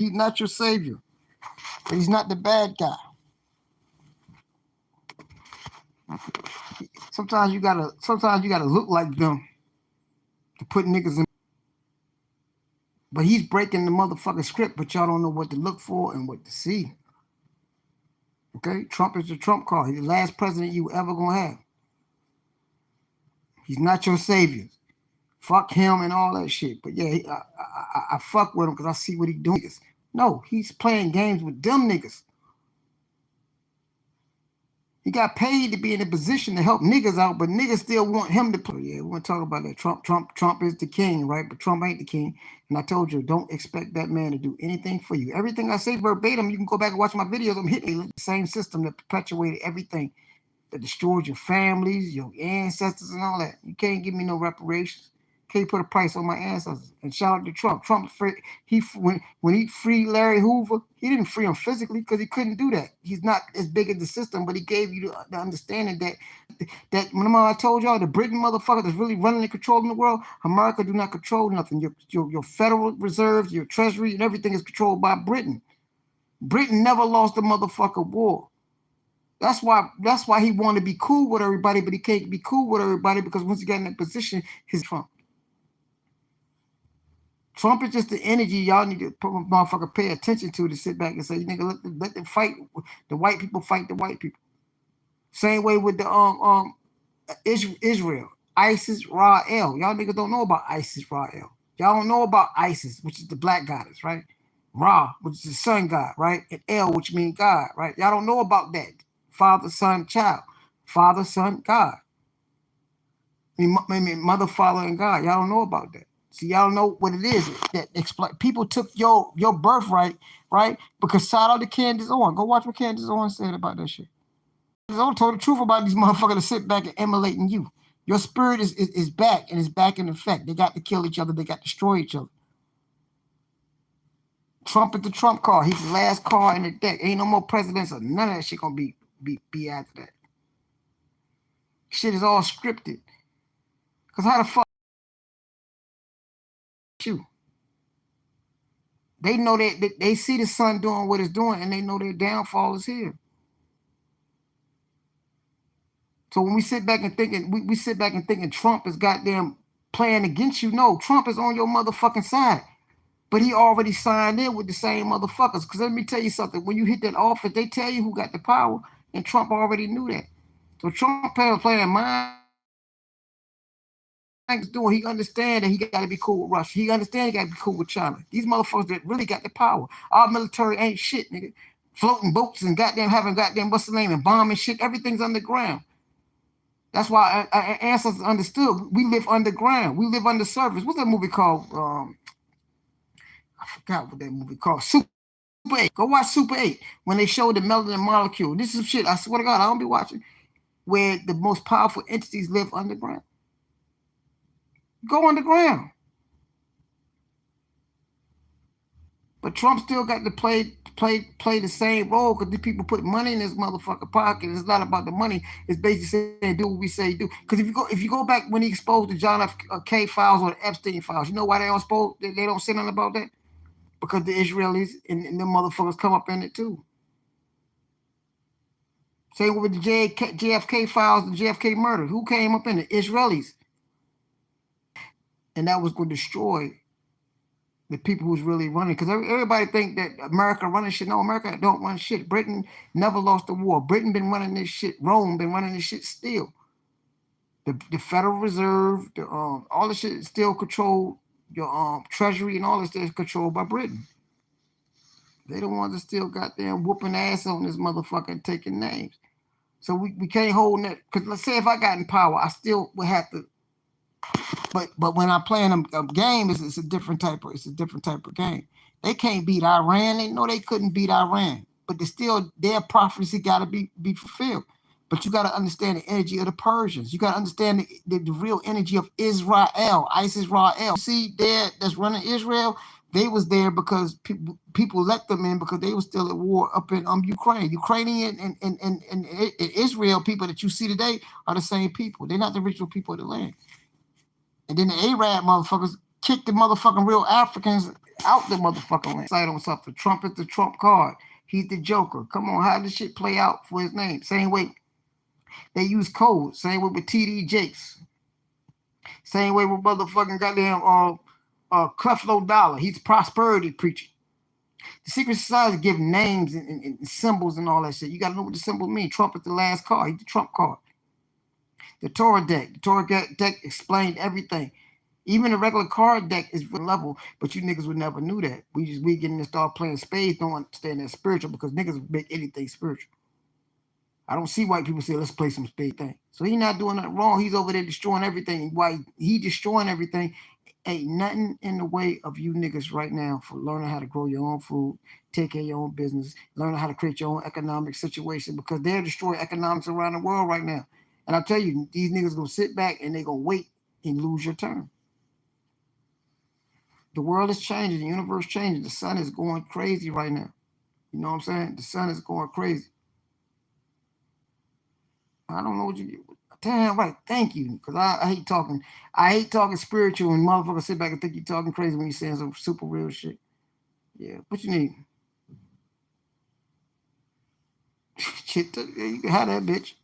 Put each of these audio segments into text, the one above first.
He's not your savior. But he's not the bad guy. Sometimes you gotta look like them to put niggas in. But he's breaking the motherfucking script, but y'all don't know what to look for and what to see. Okay? Trump is the Trump card. He's the last president you ever gonna have. He's not your savior. Fuck him and all that shit. But yeah, I fuck with him because I see what he doing. No, he's playing games with them niggas. He got paid to be in a position to help niggas out, but niggas still want him to play. Yeah, we're gonna talk about that. Trump is the king, right? But Trump ain't the king. And I told you, don't expect that man to do anything for you. Everything I say verbatim, you can go back and watch my videos. I'm hitting the same system that perpetuated everything, that destroyed your families, your ancestors, and all that. You can't give me no reparations. Can't put a price on my ancestors. And shout out to Trump. When he freed Larry Hoover, he didn't free him physically because he couldn't do that. He's not as big as the system, but he gave you the understanding that remember I told y'all the Britain motherfucker that's really running and controlling the world. America do not control nothing. Your federal reserves, your treasury, and everything is controlled by Britain. Britain never lost a motherfucking war. That's why he wanted to be cool with everybody, but he can't be cool with everybody because once he got in that position, he's Trump. Trump is just the energy y'all need to motherfucker pay attention to sit back and say, nigga, let them fight. The white people fight the white people. Same way with the Israel. ISIS, Ra-El. Y'all niggas don't know about ISIS, Ra-El. Y'all don't know about Isis, which is the black goddess, right? Ra, which is the sun god, right? And El, which means God, right? Y'all don't know about that. Father, son, child. Father, son, God. I mean, mother, father, and God. Y'all don't know about that. See, y'all know what it is. That people took your birthright, right? Because shout out to Candace Owens. Go watch what Candace Owens said about that shit. Candace Owens told the truth about these motherfuckers to sit back and emulating you. Your spirit is back and it's back in effect. They got to kill each other. They got to destroy each other. Trump is the Trump card. He's the last card in the deck. Ain't no more presidents or none of that shit gonna be after that. Shit is all scripted. Cause how the fuck you? They know that they see the sun doing what it's doing, and they know their downfall is here. So when we sit back and thinking, we sit back and thinking Trump is goddamn playing against you. No, Trump is on your motherfucking side. But he already signed in with the same motherfuckers. Because let me tell you something. When you hit that office, they tell you who got the power, and Trump already knew that. So Trump playing mind. Doing, he understand that he got to be cool with Russia. He understand he got to be cool with China. These motherfuckers that really got the power. Our military ain't shit, nigga. Floating boats and having what's the name, and bombing shit. Everything's underground. That's why our ancestors understood. We live underground. We live under surface. What's that movie called? I forgot what that movie called. Super 8. Go watch Super 8 when they show the melanin molecule. This is some shit. I swear to God, I don't be watching. Where the most powerful entities live underground. Go underground. But Trump still got to play the same role because these people put money in his motherfucking pocket. It's not about the money. It's basically saying do what we say do. Because if you go back when he exposed the John F. K. files or the Epstein files, you know why they don't say nothing about that? Because the Israelis and them motherfuckers come up in it too. Same with the JFK files, the JFK murder. Who came up in it? Israelis. And that was going to destroy the people who's really running. Because everybody think that America running shit. No, America don't run shit. Britain never lost a war. Britain been running this shit. Rome been running this shit still. The Federal Reserve, all the shit is still controlled. Your treasury and all this is controlled by Britain. They the ones that still goddamn whooping ass on this motherfucker and taking names. So we can't hold that. Because let's say if I got in power, I still would have to. But when I'm playing a game, it's a different type of game. They can't beat Iran. They know they couldn't beat Iran. But their prophecy got to be fulfilled. But you got to understand the energy of the Persians. You got to understand the real energy of Israel, ISIS, Ra-El. See, that's running Israel. They was there because people let them in because they were still at war up in Ukraine. Ukrainian and Israel people that you see today are the same people. They're not the original people of the land. And then the Arab motherfuckers kicked the motherfucking real Africans out the motherfucking land. Side on something. Trump is the Trump card. He's the Joker. Come on, how does shit play out for his name? Same way they use code. Same way with TD Jakes. Same way with motherfucking goddamn Creflo Dollar. He's prosperity preaching. The secret society give names and symbols and all that shit. You gotta know what the symbol mean. Trump is the last card. He's the Trump card. The Torah deck. The Torah deck explained everything. Even the regular card deck is level, but you niggas would never knew that. We getting to start playing spades, don't understand that spiritual because niggas make anything spiritual. I don't see white people say, let's play some spade thing. So he not doing nothing wrong. He's over there destroying everything. Why he destroying everything, ain't nothing in the way of you niggas right now for learning how to grow your own food, take care of your own business, learning how to create your own economic situation because they're destroying economics around the world right now. And I tell you, these niggas gonna sit back and they gonna wait and lose your turn. The world is changing, the universe changing, the sun is going crazy right now. You know what I'm saying? The sun is going crazy. I don't know what you. Damn right. Thank you. Because I hate talking. I hate talking spiritual and motherfuckers sit back and think you're talking crazy when you're saying some super real shit. Yeah. What you need? Shit. You can have that bitch.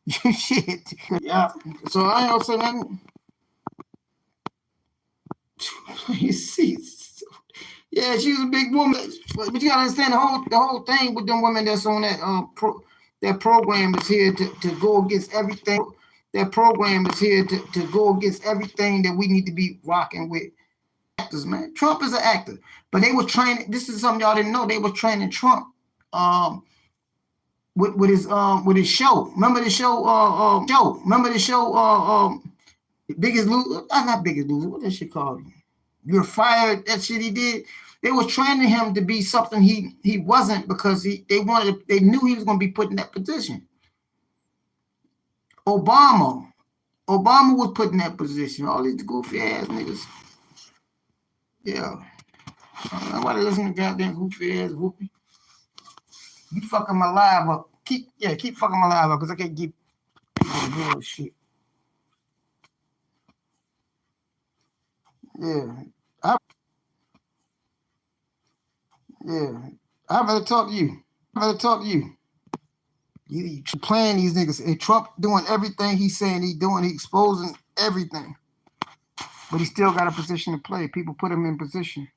Shit. Yeah. So I ain't gonna say nothing. You see. Yeah, she was a big woman. But you gotta understand the whole thing with them women that's on that that program is here to go against everything. That program is here to go against everything that we need to be rocking with. Actors, man. Trump is an actor. But they were training, this is something y'all didn't know, they were training Trump with his show. Remember the show Biggest Loser? Not Biggest Loser, what that shit called? You're Fired, that shit he did. They were training him to be something he wasn't because they knew he was gonna be put in that position. Obama was put in that position. All these goofy ass niggas. Yeah. Nobody listen to goddamn goofy ass whoopie. You fucking my live up. Keep fucking my live up because I can't keep people bullshit. Yeah. I'd rather talk to you. You playing these niggas. And Trump doing everything he's saying he's doing. He's exposing everything. But he still got a position to play. People put him in position.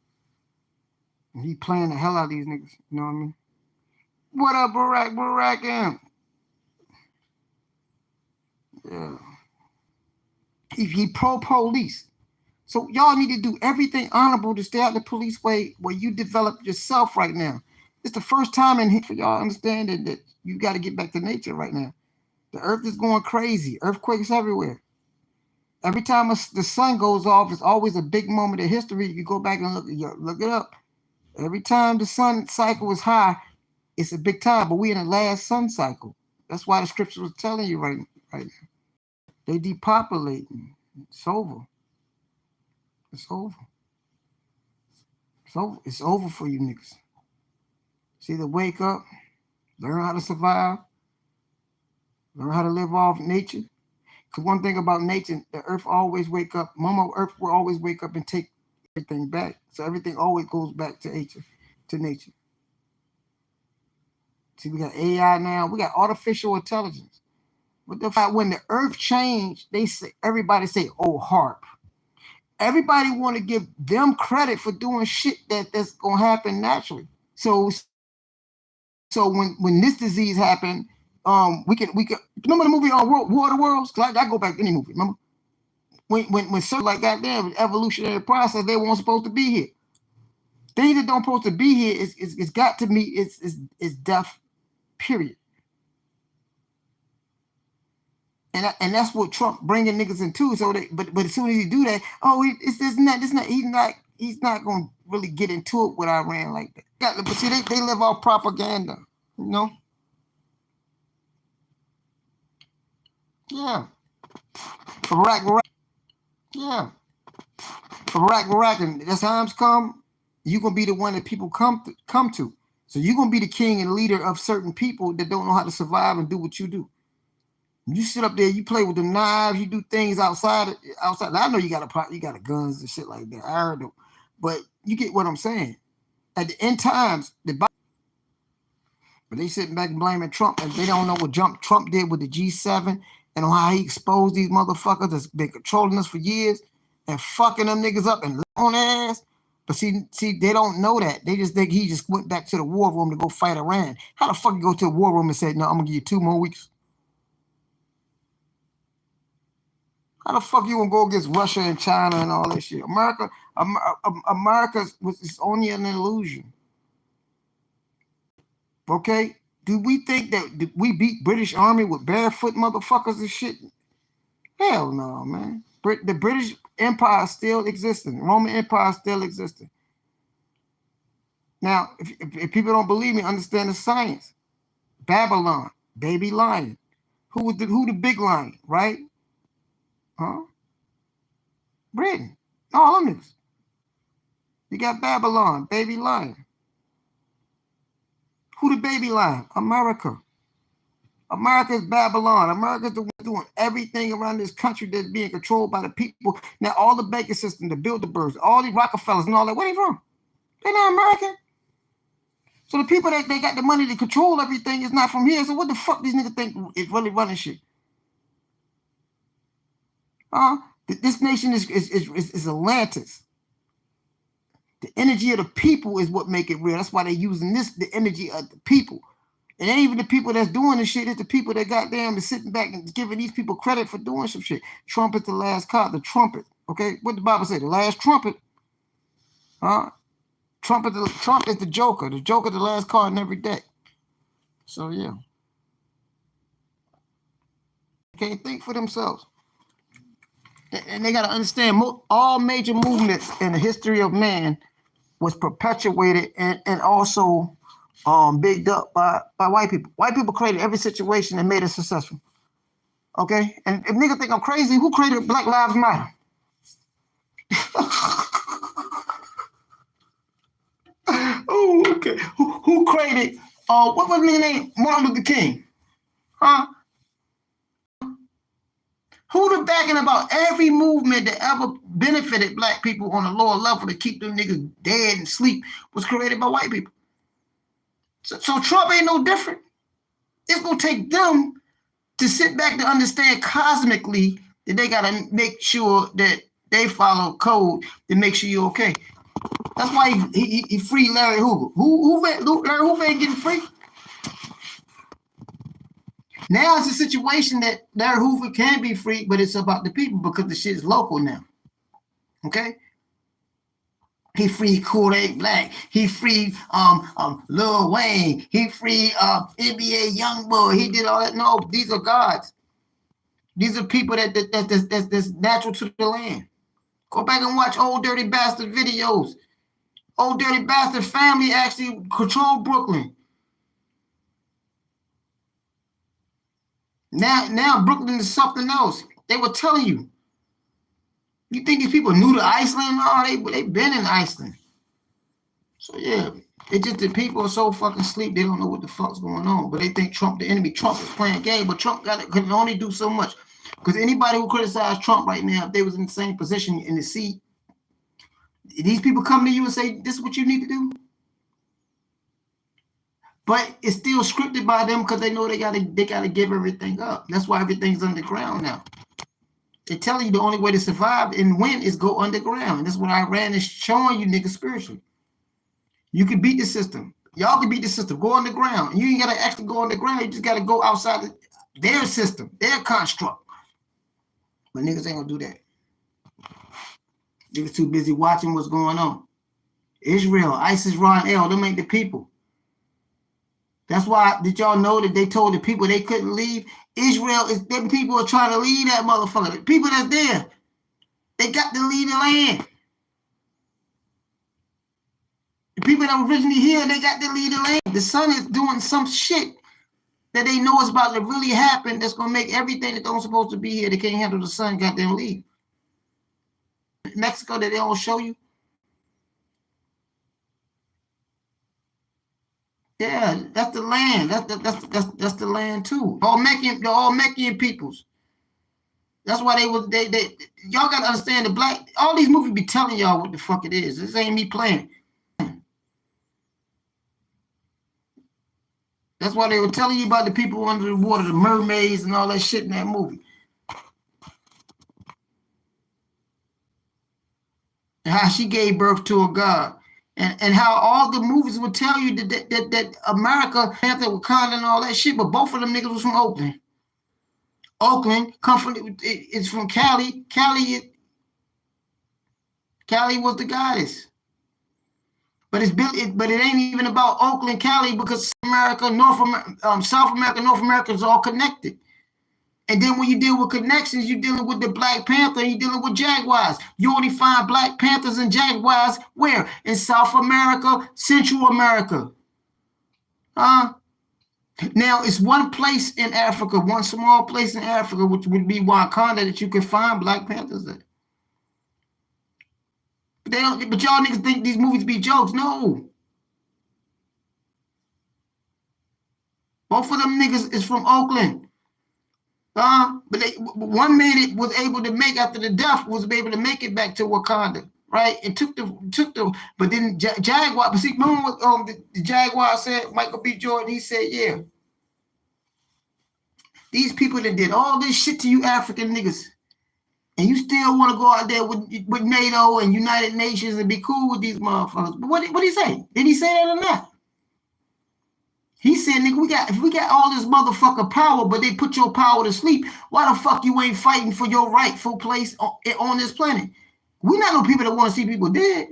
And he playing the hell out of these niggas. You know what I mean? What up, Barack M? Yeah. He pro-police. So y'all need to do everything honorable to stay out the police way where you develop yourself right now. It's the first time in here for y'all understanding that you got to get back to nature right now. The earth is going crazy. Earthquakes everywhere. Every time the sun goes off, it's always a big moment of history. You go back and look it up. Every time the sun cycle is high, it's a big time. But we in the last sun cycle. That's why the scripture was telling you right now. They depopulating. It's over. It's over. It's over for you niggas. See, to wake up, learn how to survive, learn how to live off nature. Because one thing about nature, the earth always wake up. Mama Earth will always wake up and take everything back. So everything always goes back to nature. See, we got AI now. We got artificial intelligence. But when the earth changed, everybody say, oh, HAARP. Everybody want to give them credit for doing shit that's gonna happen naturally. So when this disease happened, we can remember the movie on War of the Worlds? Cause I go back to any movie. Remember when something like goddamn evolutionary process, they weren't supposed to be here. Things that don't supposed to be here it's got to me it's death. Period. And that's what Trump bringing niggas into. So but as soon as he do that, he's not gonna really get into it with Iran like that. But see, they live off propaganda, you know. Yeah. Barack. Yeah. Barack, and as times come, you're gonna be the one that people come to. So you're gonna be the king and leader of certain people that don't know how to survive and do what you do. You sit up there, you play with them knives, you do things outside. I know you got guns and shit like that. I heard them. But you get what I'm saying. At the end times, but they sitting back and blaming Trump, and they don't know what Trump did with the G7 and how he exposed these motherfuckers that's been controlling us for years and fucking them niggas up and on their ass. But see, they don't know that. They just think he just went back to the war room to go fight Iran. How the fuck you go to the war room and say, no, I'm gonna give you 2 more weeks? How the fuck you gonna go against Russia and China and all that shit? America was only an illusion. Okay? Do we think that we beat British Army with barefoot motherfuckers and shit? Hell no, man. The British Empire is still existing. Roman Empire is still existing. Now, if people don't believe me, understand the science. Babylon, baby lion. Who the big lion, right? Huh? Britain. All them niggas. You got Babylon, baby lion. Who the baby lion? America. America's Babylon. America's the one doing everything around this country that's being controlled by the people. Now, all the banking system, the Bilderbergs, all the Rockefellers and all that, where they from? They're not American. So the people that they got the money to control everything is not from here. So what the fuck these niggas think is really running shit? This nation is Atlantis. The energy of the people is what make it real. That's why they're using the energy of the people. And ain't even the people that's doing this shit. It's the people that goddamn is sitting back and giving these people credit for doing some shit. Trump is the last card, the trumpet. Okay, what the Bible say? The last trumpet. Trump is the Joker. The Joker, the last card in every deck. So yeah, they can't think for themselves. And they got to understand all major movements in the history of man was perpetuated and also bigged up by white people. White people created every situation and made it successful. Okay? And if niggas think I'm crazy, who created Black Lives Matter? Oh, okay. Who created, what was his name? Martin Luther King. Huh? Who the backing about every movement that ever benefited black people on a lower level to keep them niggas dead and sleep was created by white people. So Trump ain't no different. It's going to take them to sit back to understand cosmically that they got to make sure that they follow code to make sure you're okay. That's why he freed Larry Hoover. Larry Hoover ain't getting free. Now it's a situation that Larry Hoover can be free, but it's about the people because the shit is local now. Okay? He freed Kodak Black. He freed Lil Wayne. He freed NBA Youngboy. He did all that. No, these are gods. These are people that's natural to the land. Go back and watch Old Dirty Bastard videos. Old Dirty Bastard family actually controlled Brooklyn. Now Brooklyn is something else. They were telling you. You think these people knew to Iceland? No, they been in Iceland. So yeah, it's just that people are so fucking asleep they don't know what the fuck's going on. But they think Trump the enemy. Trump is playing a game, but Trump can only do so much. Because anybody who criticized Trump right now, if they was in the same position in the seat, these people come to you and say, this is what you need to do. But it's still scripted by them because they know they gotta give everything up. That's why everything's underground now. They tell you the only way to survive and win is go underground. And that's what Iran is showing you niggas spiritually. You can beat the system. Y'all can beat the system. Go underground. And you ain't gotta actually go underground. You just gotta go outside their system, their construct. But niggas ain't gonna do that. Niggas too busy watching what's going on. Israel, ISIS, Ron L, them ain't the people. That's why, did y'all know that they told the people they couldn't leave? Israel, them people are trying to leave that motherfucker. The people that's there, they got to leave the land. The people that were originally here, they got to leave the land. The sun is doing some shit that they know is about to really happen that's going to make everything that don't supposed to be here, they can't handle the sun, got them leave. Mexico that they don't show you. Yeah, that's the land. That's the land too. All Meccan peoples. That's why they y'all gotta understand the black, all these movies be telling y'all what the fuck it is. This ain't me playing. That's why they were telling you about the people under the water, the mermaids and all that shit in that movie. And how she gave birth to a god. And how all the movies would tell you that America, Panther, Wakanda, and all that shit, but both of them niggas was from Oakland. Oakland come from, it's from Cali. Cali was the goddess. But but it ain't even about Oakland, Cali, because America, South America, North America is all connected. And then when you deal with connections, you're dealing with the Black Panther, and you're dealing with Jaguars. You only find Black Panthers and Jaguars where? In South America, Central America. Now, it's one place in Africa, one small place in Africa, which would be Wakanda, that you can find Black Panthers at. But y'all niggas think these movies be jokes. No. Both of them niggas is from Oakland. But one man it was able to make after the death was able to make it back to Wakanda, right? And took the but then Jaguar, but see, remember what the Jaguar said, Michael B. Jordan, he said, yeah, these people that did all this shit to you African niggas, and you still want to go out there with NATO and United Nations and be cool with these motherfuckers. But what did he say? Did he say that or not? He said, nigga, if we got all this motherfucker power, but they put your power to sleep, why the fuck you ain't fighting for your rightful place on this planet? We not no people that want to see people dead.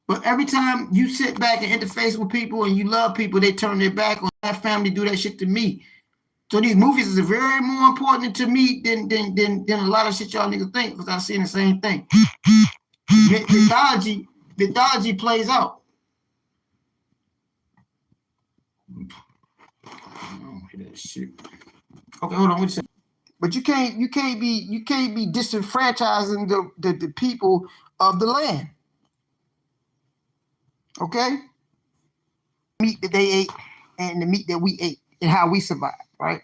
But every time you sit back and interface with people and you love people, they turn their back on that family, do that shit to me. So these movies is very more important to me than a lot of shit y'all niggas think, because I'm seeing the same thing. Mythology plays out. Shit. Okay, hold on. What you say? But you can't be disenfranchising the people of the land. Okay? Meat that they ate and the meat that we ate and how we survived, right?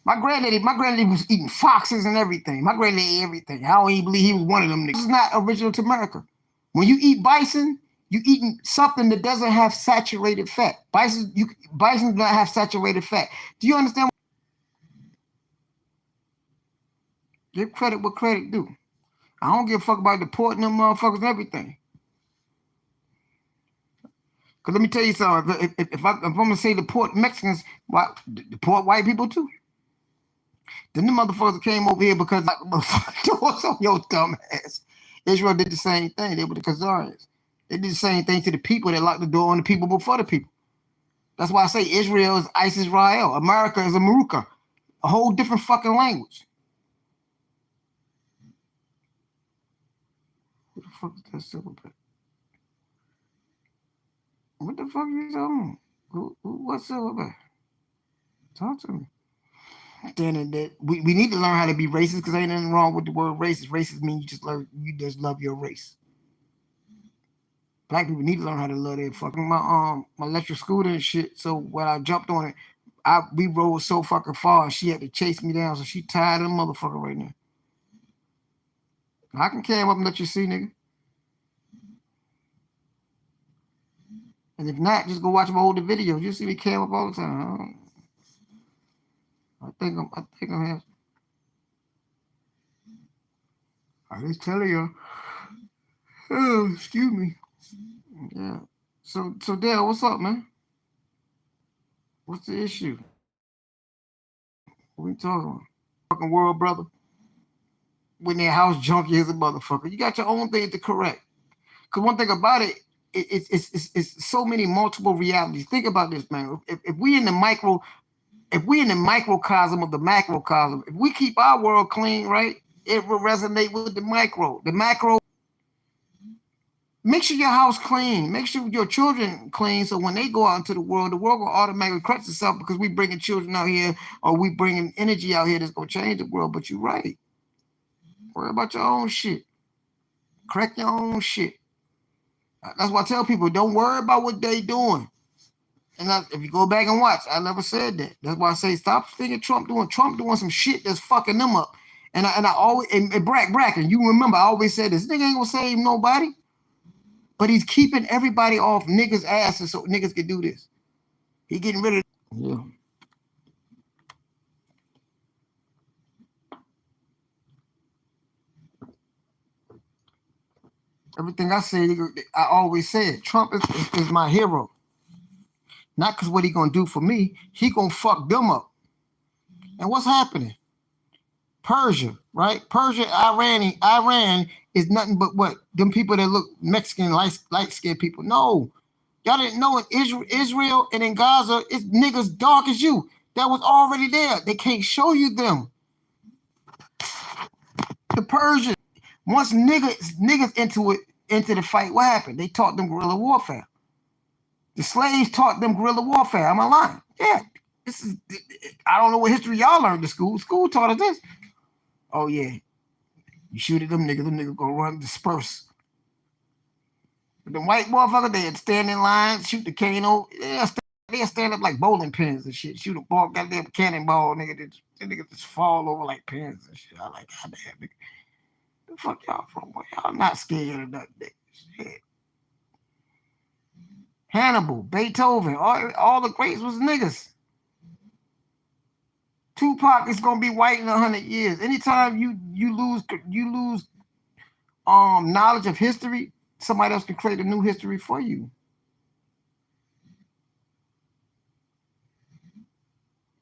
My granddaddy was eating foxes and everything. My granddaddy ate everything. I don't even believe he was one of them niggas. This is not original to America. When you eat bison, you eating something that doesn't have saturated fat. Bison do not have saturated fat. Do you understand? Give credit what credit due. I don't give a fuck about deporting them motherfuckers and everything. Because let me tell you something. If I'm going to say deport Mexicans, deport white people too. Then the motherfuckers came over here because like the motherfucker was on your dumb ass. Israel did the same thing. They were the Khazarians. They did the same thing to the people that locked the door on the people before the people. That's why I say Israel is Isis Rael. America is America. A whole different fucking language. What the fuck is that silverback? What the fuck is on? What's silverback? Talk to me. Then that we need to learn how to be racist, because ain't nothing wrong with the word racist. Racist means you just love your race. Black people need to learn how to love their fucking my electric scooter and shit. So when I jumped on it, we rode so fucking far, she had to chase me down. So she tired of the motherfucker right now. I can cam up and let you see, nigga. And if not, just go watch my older videos. You'll see me cam up all the time. I think I'm here. I just telling you. Oh, excuse me. Yeah. So Dale, what's up, man? What's the issue? What we talking about? Fucking world, brother. When their house junkie is a motherfucker. You got your own thing to correct. Because one thing about it, it's so many multiple realities. Think about this, man. If we in the microcosm of the macrocosm, if we keep our world clean, right, it will resonate with the micro. The macro. Make sure your house clean. Make sure your children clean, so when they go out into the world will automatically correct itself, because we bringing children out here, or we bringing energy out here that's going to change the world. But you're right. Worry about your own shit. Correct your own shit. That's why I tell people, don't worry about what they doing. And if you go back and watch, I never said that. That's why I say stop thinking Trump doing some shit that's fucking them up. And I always and Bracken, you remember I always said this nigga ain't gonna save nobody, but he's keeping everybody off niggas' asses so niggas can do this. He getting rid of yeah. Everything I said, I always said Trump is my hero. Not because what he gonna do for me, he gonna fuck them up. And what's happening? Persia, right? Persia, Iran is nothing but what? Them people that look Mexican, light-skinned people. No. Y'all didn't know in Israel and in Gaza, it's niggas dark as you. That was already there. They can't show you them. The Persians, once niggas into the fight, what happened? They taught them guerrilla warfare. The slaves taught them guerrilla warfare. Am I lying? Yeah. I don't know what history y'all learned in school. School taught us this. Oh yeah. You shoot at them niggas gonna run, disperse. But the white motherfuckers, they'd stand in line, shoot the cano. They'll stand up like bowling pins and shit. Shoot a ball, goddamn cannonball, nigga. That nigga just fall over like pins and shit. I like, goddamn, nigga. The fuck y'all from? Y'all not scared of nothing. Shit. Hannibal, Beethoven, all the greats was niggas. Tupac is gonna be white in 100 years. Anytime you lose knowledge of history, somebody else can create a new history for you.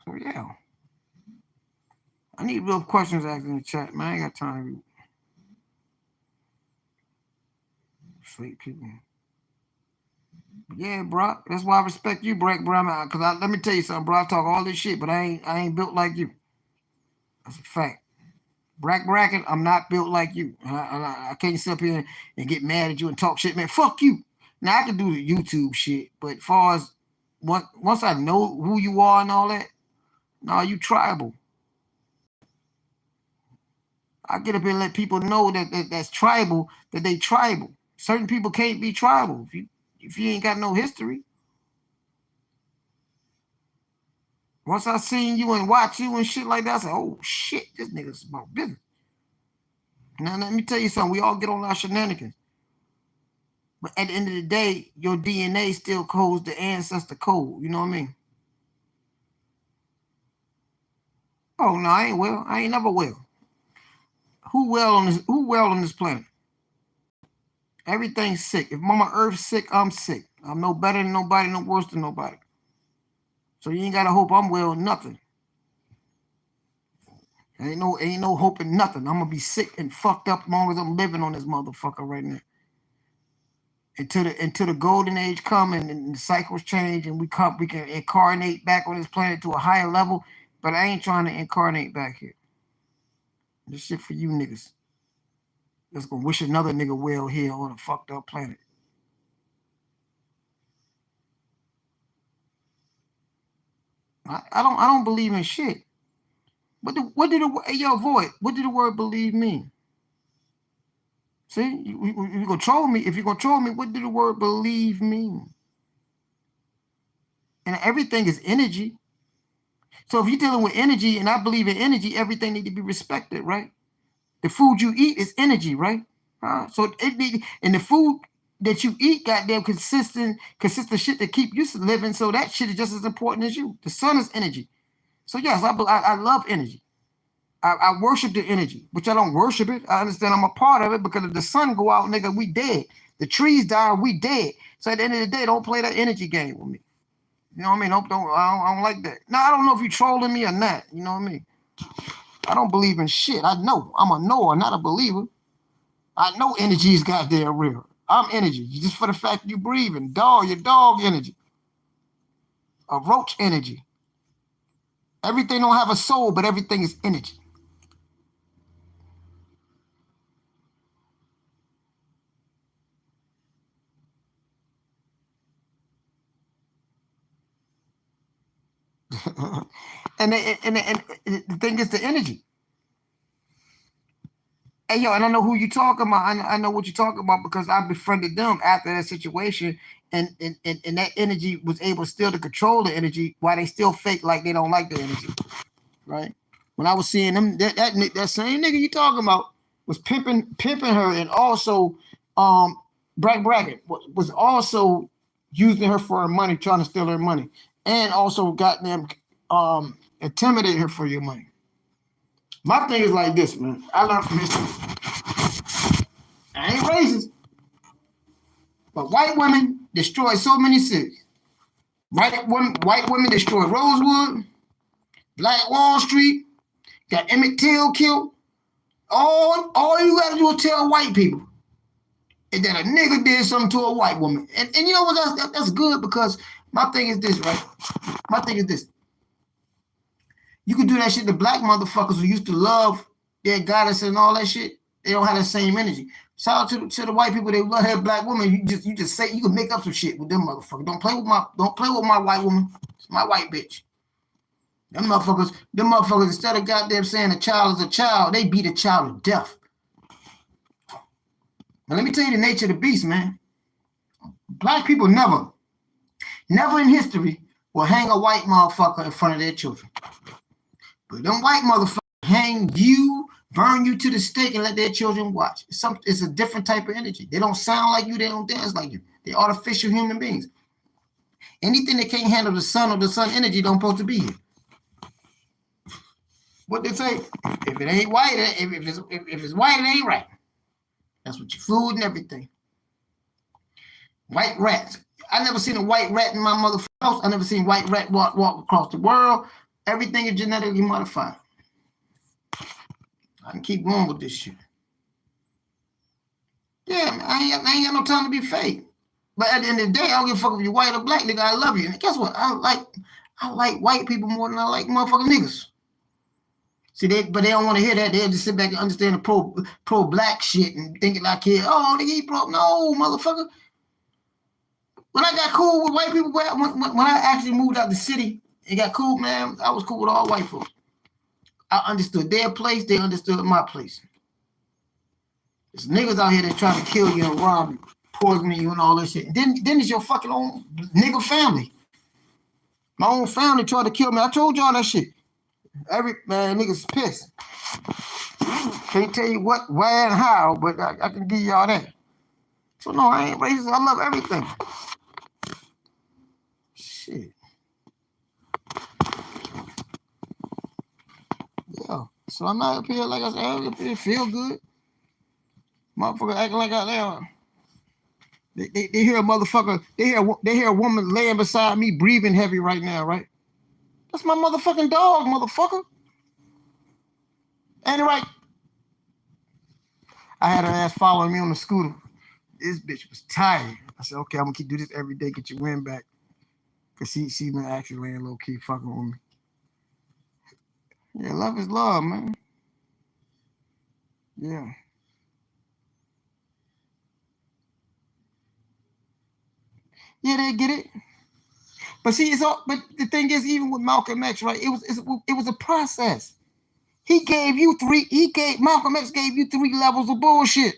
So yeah. I need real questions asked in the chat, man. I ain't got time to read. Fake people. Yeah, bro. That's why I respect you, bro. Because let me tell you something, bro. I talk all this shit, but I ain't built like you. That's a fact. Bracken, I'm not built like you. I can't sit up here and get mad at you and talk shit, man. Fuck you. Now I can do the YouTube shit, but as far as once I know who you are and all that, no, you tribal. I get up here and let people know that's tribal, that they tribal. Certain people can't be tribal if you ain't got no history. Once I seen you and watch you and shit like that, I said, oh shit, this nigga's about business. Now let me tell you something. We all get on our shenanigans. But at the end of the day, your DNA still codes the ancestor code. You know what I mean? Oh no, I ain't well. I ain't never well. Who well on this planet? Everything's sick. If Mama Earth's sick, I'm sick. I'm no better than nobody, no worse than nobody. So you ain't gotta hope I'm well, nothing. Ain't no hope in nothing. I'm gonna be sick and fucked up as long as I'm living on this motherfucker right now. Until the golden age come and the cycles change and we can incarnate back on this planet to a higher level. But I ain't trying to incarnate back here. This shit for you niggas. That's gonna wish another nigga well here on a fucked up planet. I don't believe in shit. What did the word believe mean? See, you gonna troll me. If you're gonna troll me, what did the word believe mean? And everything is energy. So if you're dealing with energy and I believe in energy, everything need to be respected, right? The food you eat is energy, right? So it need, and the food that you eat, goddamn consistent shit that keep you living. So that shit is just as important as you. The sun is energy. So yes, I love energy. I worship the energy, which I don't worship it. I understand I'm a part of it because if the sun go out, nigga, we dead. The trees die, we dead. So at the end of the day, don't play that energy game with me. You know what I mean? I don't like that. Now I don't know if you're trolling me or not. You know what I mean? I don't believe in shit. I know. I'm a knower, not a believer. I know energy is goddamn real. I'm energy. Just for the fact you breathing. Your dog energy. A roach energy. Everything don't have a soul, but everything is energy. and the thing is the energy. Hey, yo, and I know who you talking about. I know what you're talking about because I befriended them after that situation, and that energy was able still to control the energy while they still fake like they don't like the energy, right? When I was seeing them, that same nigga you talking about was pimping her, and also bragging was also using her for her money, trying to steal her money, and also got them intimidate her for your money. My thing is like this, man. I learned from history. I ain't racist, but white women destroy so many cities. White women destroyed Rosewood, Black Wall Street, got Emmett Till killed. All you gotta do is tell white people is that a nigga did something to a white woman. And you know what? That's good because my thing is this, right? My thing is this. You can do that shit to black motherfuckers who used to love their goddess and all that shit. They don't have the same energy. Shout out to the white people. They love their black women. You just say you can make up some shit with them motherfuckers. Don't play with my white woman. It's my white bitch. Them motherfuckers, instead of goddamn saying a child is a child, they beat a child to death. Now let me tell you the nature of the beast, man. Black people never in history will hang a white motherfucker in front of their children. But them white motherfuckers hang you, burn you to the stake, and let their children watch. It's a different type of energy. They don't sound like you. They don't dance like you. They're artificial human beings. Anything that can't handle the sun or the sun energy don't supposed to be here. What they say? If it ain't white, if it's white, it ain't right. That's what your food and everything. White rats. I never seen a white rat in my motherfucking house. I never seen white rat walk across the world. Everything is genetically modified. I can keep going with this shit. Yeah, man, I ain't got no time to be fake. But at the end of the day, I don't give a fuck if you're white or black, nigga. I love you. And guess what? I like white people more than I like motherfucking niggas. See, but they don't want to hear that. They'll just sit back and understand the pro black shit and thinking like, oh, nigga, he pro. No, motherfucker. When I got cool with white people, when I actually moved out the city and got cool, man, I was cool with all white folks. I understood their place. They understood my place. There's niggas out here that's trying to kill you and rob you, poison you and all that shit. And then it's your fucking own nigga family. My own family tried to kill me. I told y'all that shit. Man, niggas pissed. Can't tell you what, where, and how, but I can give y'all that. So no, I ain't racist. I love everything. Shit. Yeah. So I'm not up here, like I said, I'm up here feel good. Motherfucker acting like I am. They hear a motherfucker, they hear a woman laying beside me breathing heavy right now, right? That's my motherfucking dog, motherfucker. Ain't it right? I had her ass following me on the scooter. This bitch was tired. I said, okay, I'm gonna keep do this every day, get your wind back. Cause she been actually laying low key fucking with me. Yeah, love is love, man. Yeah. Yeah, they get it. But see, but the thing is, even with Malcolm X, right? It was a process. Malcolm X gave you 3 levels of bullshit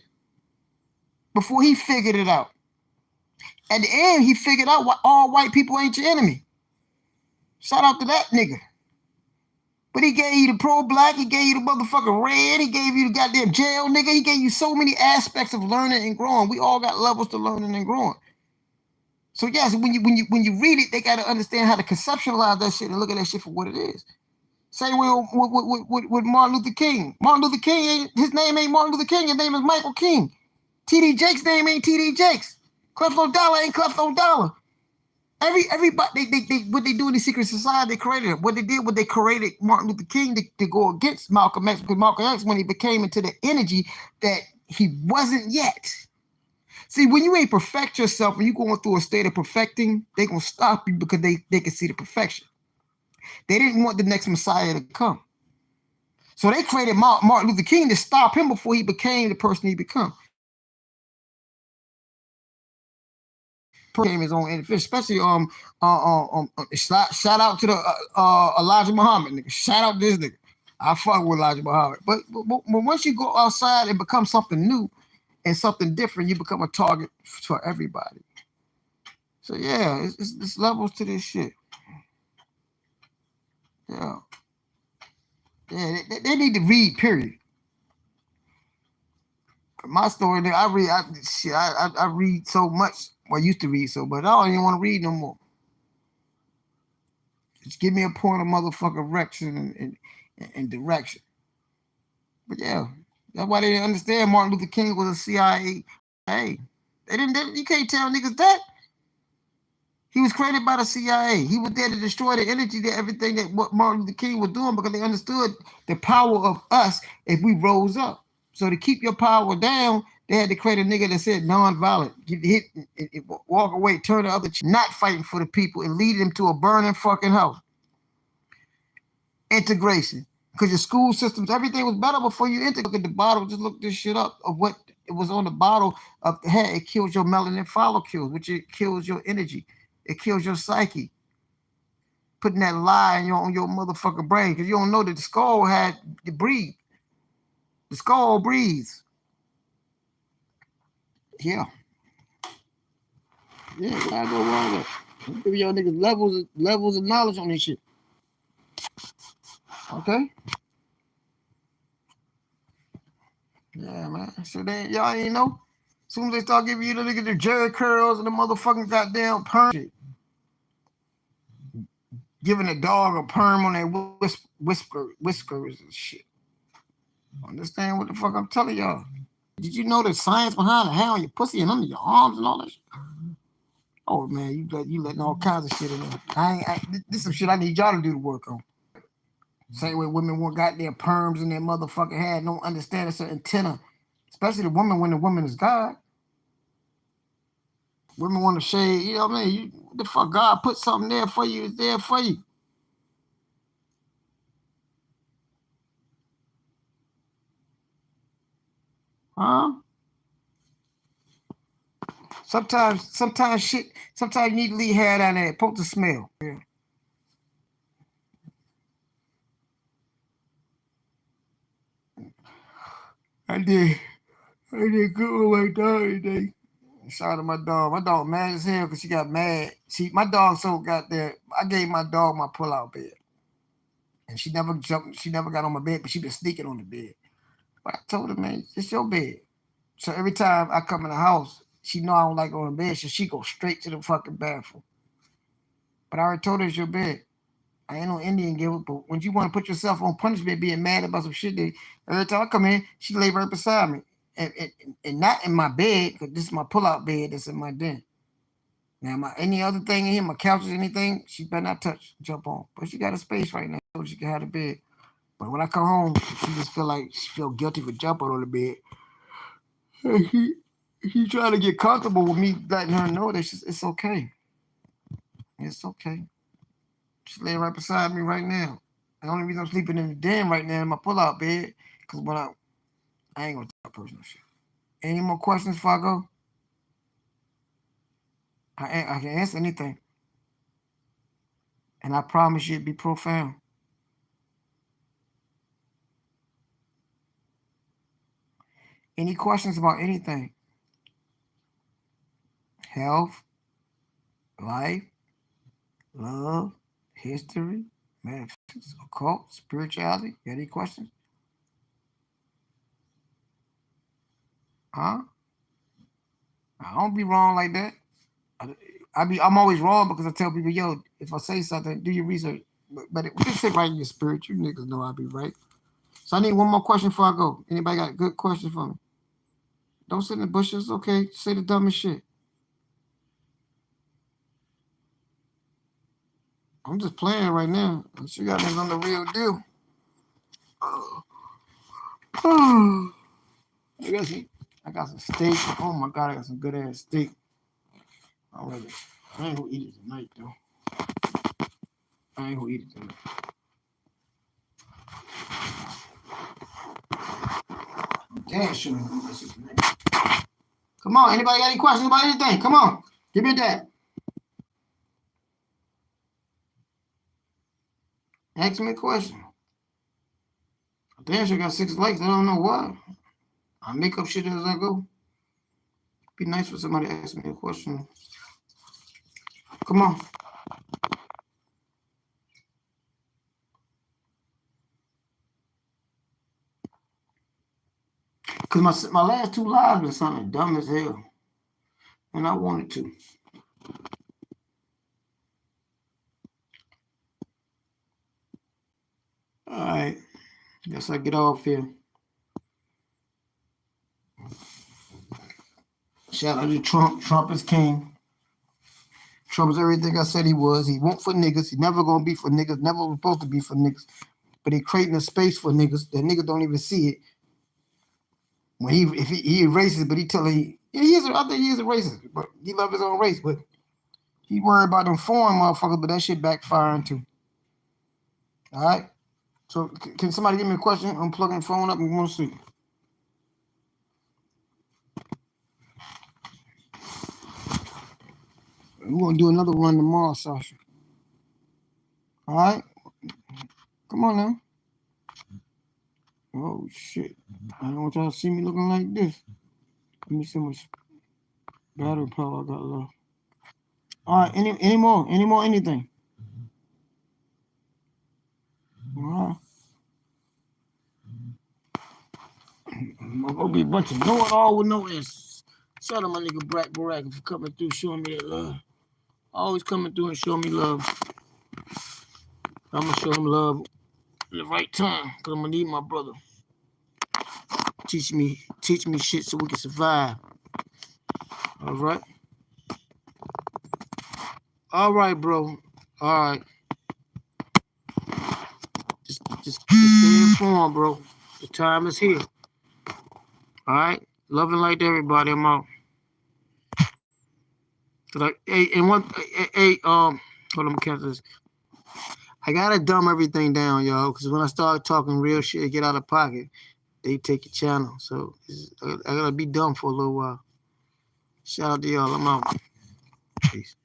before he figured it out. At the end, he figured out why all white people ain't your enemy. Shout out to that nigga. But he gave you the pro-black, he gave you the motherfucking red, he gave you the goddamn jail nigga, he gave you so many aspects of learning and growing. We all got levels to learning and growing. So yes, when you read it, they got to understand how to conceptualize that shit and look at that shit for what it is. Same way with Martin Luther King. Martin Luther King, his name ain't Martin Luther King, his name is Michael King. T.D. Jakes' name ain't T.D. Jakes. Creflo Dollar ain't Creflo Dollar. Everybody, what they do in the secret society, they created it. What they did, they created Martin Luther King to go against Malcolm X, because Malcolm X, when he became into the energy that he wasn't yet. See, when you ain't perfect yourself, when you going through a state of perfecting, they gonna stop you because they can see the perfection. They didn't want the next Messiah to come. So they created Martin Luther King to stop him before he became the person he become. Became his own individual, especially shout out to the Elijah Muhammad nigga. Shout out to this nigga. I fuck with Elijah Muhammad. But once you go outside and become something new and something different, you become a target for everybody. So yeah, it's levels to this shit. Yeah. Yeah, they need to read, period. My story, I read so much. Well, I used to read so, but I don't even want to read no more. Just give me a point of motherfucking direction and direction. But yeah, that's why they didn't understand Martin Luther King was a CIA. Hey, you can't tell niggas that. He was created by the CIA. He was there to destroy the energy, that everything that what Martin Luther King was doing, because they understood the power of us if we rose up. So to keep your power down, they had to create a nigga that said nonviolent, get hit, and walk away, turn the other cheek, not fighting for the people and lead them to a burning fucking house. Integration. Because your school systems, everything was better before you integrate. Look at the bottle, just look this shit up of what it was on the bottle of the head. It kills your melanin follicles, which it kills your energy. It kills your psyche. Putting that lie on your motherfucking brain, because you don't know that the skull had to breathe. The skull breathes. Yeah. Yeah, I go wrong with it. Give y'all niggas levels of knowledge on this shit. Okay? Yeah, man. So then y'all ain't know. As soon as they start giving you the niggas the Jerry curls and the motherfucking goddamn perm shit. Giving a dog a perm on their whiskers and shit. Understand what the fuck I'm telling y'all? Did you know the science behind the hair on your pussy and under your arms and all that shit? Oh man, you letting all kinds of shit in there. This is some shit I need y'all to do the work on. Same way women want goddamn perms in their motherfucking head, don't understand it's an antenna. Especially the woman when the woman is God. Women want to shade, you know what I mean? What the fuck, God put something there for you, it's there for you. Huh? Sometimes you need to leave hair down there, poke the smell. Yeah. I did good with my dog today. Shout out to my dog. My dog mad as hell because she got mad. My dog so got there. I gave my dog my pull-out bed. And she never jumped, she never got on my bed, but she been sneaking on the bed. But I told her, man, it's your bed. So every time I come in the house, she know I don't like on the bed, so she go straight to the fucking bathroom. But I already told her it's your bed. I ain't no Indian giver, but when you want to put yourself on punishment, being mad about some shit, every time I come in, she lay right beside me. And not in my bed, because this is my pull-out bed that's in my den. Now, any other thing in here, my couches, anything, she better not touch, jump on. But she got a space right now, so she can have the bed. But when I come home, she just feel guilty for jumping on the bed. And he trying to get comfortable with me letting her know that it's okay. It's okay. She's laying right beside me right now. The only reason I'm sleeping in the den right now in my pull-out bed, because when I ain't gonna talk personal shit. Any more questions before I go? I can answer anything. And I promise you it'd be profound. Any questions about anything? Health, life, love, history, metaphysics, occult, spirituality. You got any questions? Huh? I don't be wrong like that. I'm always wrong because I tell people, yo, if I say something, do your research. But it just sit right in your spirit. You niggas know I'll be right. So I need one more question before I go. Anybody got a good question for me? Don't sit in the bushes. Okay, say the dumbest shit. I'm just playing right now. Unless you got niggas on the real deal. I got some steak. Oh my god, I got some good ass steak. I ain't gonna eat it tonight though. I ain't gonna eat it tonight. Damn sure ain't gonna eat this shit tonight. Come on, anybody got any questions about anything? Come on, give me that. Ask me a question. Damn, she got 6 likes. I don't know why. I make up shit as I go. Be nice for somebody to ask me a question. Come on. Because my last 2 lives been something dumb as hell. And I wanted to. Alright. Guess I get off here. Shout out to Trump. Trump is king. Trump is everything I said he was. He won't for niggas. He never gonna be for niggas. Never was supposed to be for niggas. But he creating a space for niggas that niggas don't even see it. When he racist, but he telling I think he is a racist, but he love his own race. But he worried about them foreign motherfuckers, but that shit backfiring too. All right. So can somebody give me a question? I'm plugging the phone up and going to sleep. We're gonna do another run tomorrow, Sasha. All right. Come on now. Oh shit! I don't want y'all to see me looking like this. Let me see how much battery power I got left. All right. Any more? Anything? All right. I'm gonna be a bunch of know it all with no answers. Shout out my nigga Black Barack for coming through, showing me that love. Always coming through and showing me love. I'm gonna show him love at the right time, cause I'm gonna need my brother. Teach me shit so we can survive. All right. All right, bro. All right. Just stay informed, bro. The time is here. All right. Love and light to everybody. I'm out. Hold on, I'm gonna cancel this. I gotta dumb everything down, y'all, because when I start talking real shit, get out of pocket, they take your channel. So I gotta be dumb for a little while. Shout out to y'all. I'm out. Peace.